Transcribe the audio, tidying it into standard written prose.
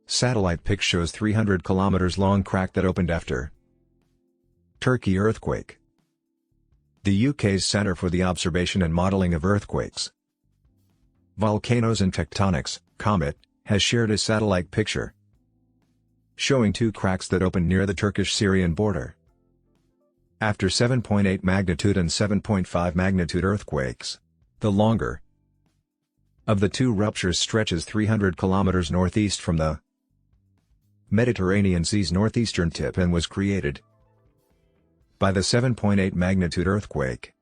Satellite pic shows 300 kilometers long crack that opened after Turkey earthquake. The UK's Centre for the Observation and Modelling of Earthquakes, Volcanoes and Tectonics, COMET, has shared a satellite picture showing two cracks that opened near the Turkish-Syrian border after 7.8 magnitude and 7.5 magnitude earthquakes. The longer of the two ruptures stretches 300 kilometers northeast from the Mediterranean Sea's northeastern tip and was created by the 7.8 magnitude earthquake.